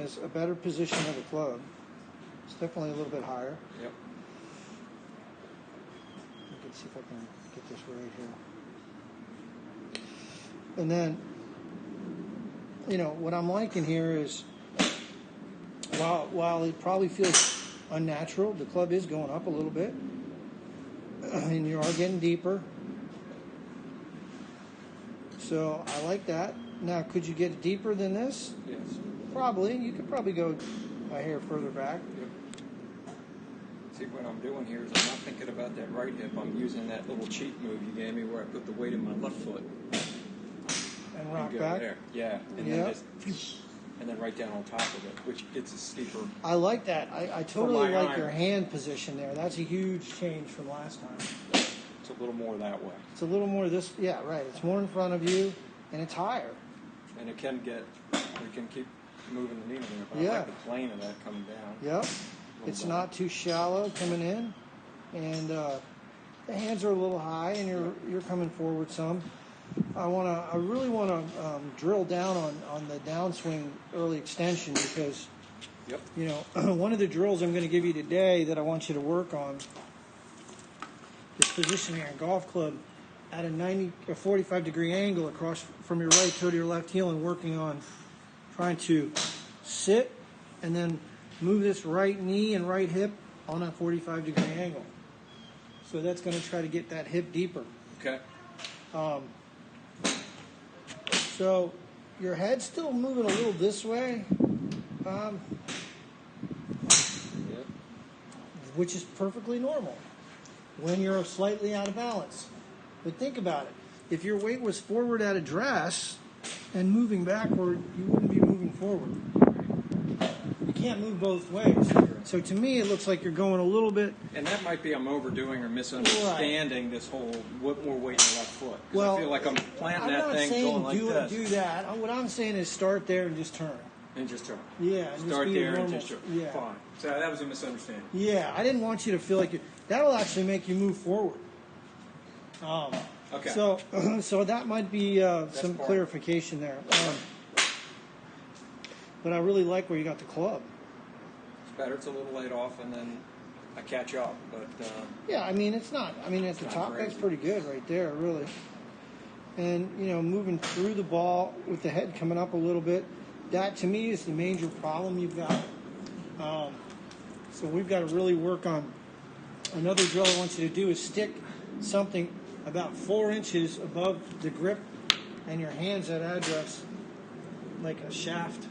is a better position of the club. It's definitely a little bit higher. Yep. You can see if I can get this right here. And then, you know, what I'm liking here is, while it probably feels unnatural, the club is going up a little bit, and you are getting deeper. So I like that. Now, could you get it deeper than this? Yes. Probably. You could probably go a hair further back. Yep. See, what I'm doing here is I'm not thinking about that right hip. I'm using that little cheat move you gave me where I put the weight in my left foot. And rock go back? There. Yeah. And then just, and then right down on top of it, which gets a steeper. I like that. I totally like your hand position there. That's a huge change from last time. It's a little more that way. It's a little more this, yeah, right. It's more in front of you, and it's higher. And it can get, we can keep moving the needle there, but yeah. I like the plane of that coming down. Yep. It's not too shallow coming in, and the hands are a little high, and you're coming forward some. I really want to drill down on the downswing early extension because, yep. you know, one of the drills I'm going to give you today that I want you to work on is positioning your golf club at a 90 or 45 degree angle across from your right toe to your left heel, and working on trying to sit and then move this right knee and right hip on a 45 degree angle. So that's going to try to get that hip deeper. Okay. So your head's still moving a little this way, Yep. which is perfectly normal when you're slightly out of balance. But think about it. If your weight was forward at address and moving backward, you wouldn't be moving forward. You can't move both ways. So to me, it looks like you're going a little bit. And that might be I'm overdoing or misunderstanding this whole more weight in the left foot. Well, I feel like I'm planting that thing going like this. I'm not saying this. do that. What I'm saying is start there and just turn. And just turn. Yeah. And start just there and just turn. Yeah. Fine. So that was a misunderstanding. Yeah, I didn't want you to feel like you. That'll actually make you move forward. Okay. So that might be some clarification there. But I really like where you got the club. It's better. It's a little laid off, and then I catch up. But yeah, I mean it's not. I mean at the top crazy. That's pretty good right there, really. And you know, moving through the ball with the head coming up a little bit. That to me is the major problem you've got. So we've got to really work on. Another drill I want you to do is stick something about 4 inches above the grip and your hands at address, like a shaft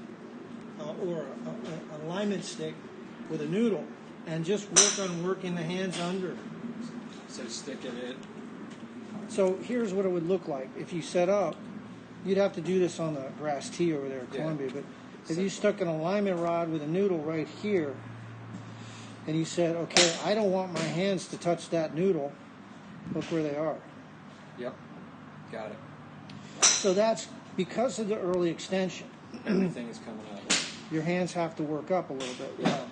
or an alignment stick with a noodle, and just work on working the hands under. So stick it in. So here's what it would look like if you set up. You'd have to do this on the grass tee over there at Columbia, but if you stuck an alignment rod with a noodle right here, and you said, okay, I don't want my hands to touch that noodle, look where they are. Yep. Got it. So that's because of the early extension. Everything is coming up. Your hands have to work up a little bit. Yeah.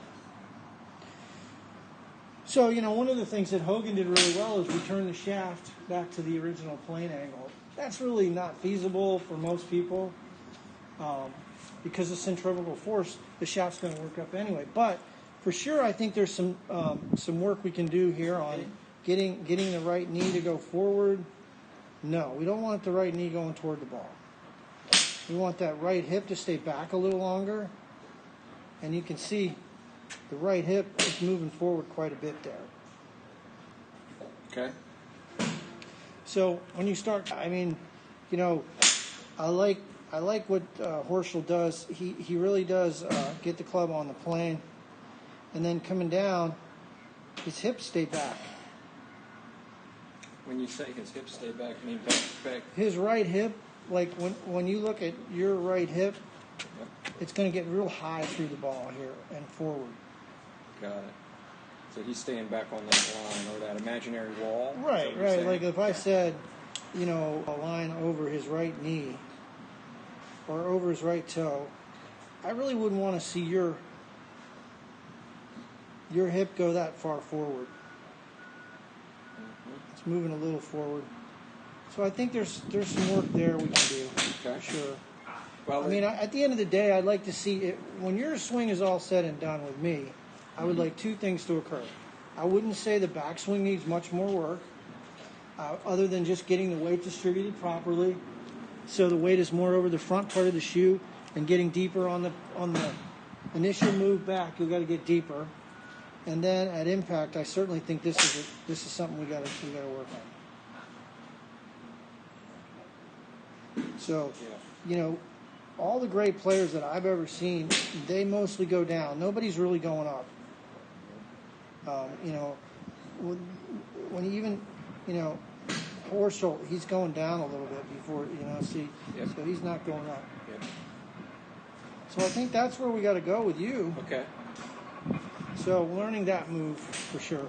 So, you know, one of the things that Hogan did really well is return the shaft back to the original plane angle. That's really not feasible for most people because of centrifugal force. The shaft's going to work up anyway. But for sure, I think there's some work we can do here on getting the right knee to go forward. No, we don't want the right knee going toward the ball. We want that right hip to stay back a little longer. And you can see the right hip is moving forward quite a bit there. Okay. So when you start, I mean, you know, I like what Horschel does. He really does get the club on the plane, and then coming down, his hips stay back. When you say his hips stay back, I mean back. His right hip, like when you look at your right hip, it's going to get real high through the ball here and forward. Got it. So he's staying back on that line or that imaginary wall? Right. Like if I said, you know, a line over his right knee or over his right toe, I really wouldn't want to see your hip go that far forward. Mm-hmm. It's moving a little forward. So I think there's some work there we can do. Okay. For sure. Well, I mean, at the end of the day, I'd like to see it when your swing is all said and done with me. I would like two things to occur. I wouldn't say the backswing needs much more work, other than just getting the weight distributed properly, so the weight is more over the front part of the shoe and getting deeper on the initial move back. You've got to get deeper, and then at impact, I certainly think this is something we got to work on. So, you know, all the great players that I've ever seen, they mostly go down. Nobody's really going up. You know, when even, you know, Horschel, he's going down a little bit before, you know, see, so he's not going up. Yep. So I think that's where we got to go with you. Okay. So learning that move for sure.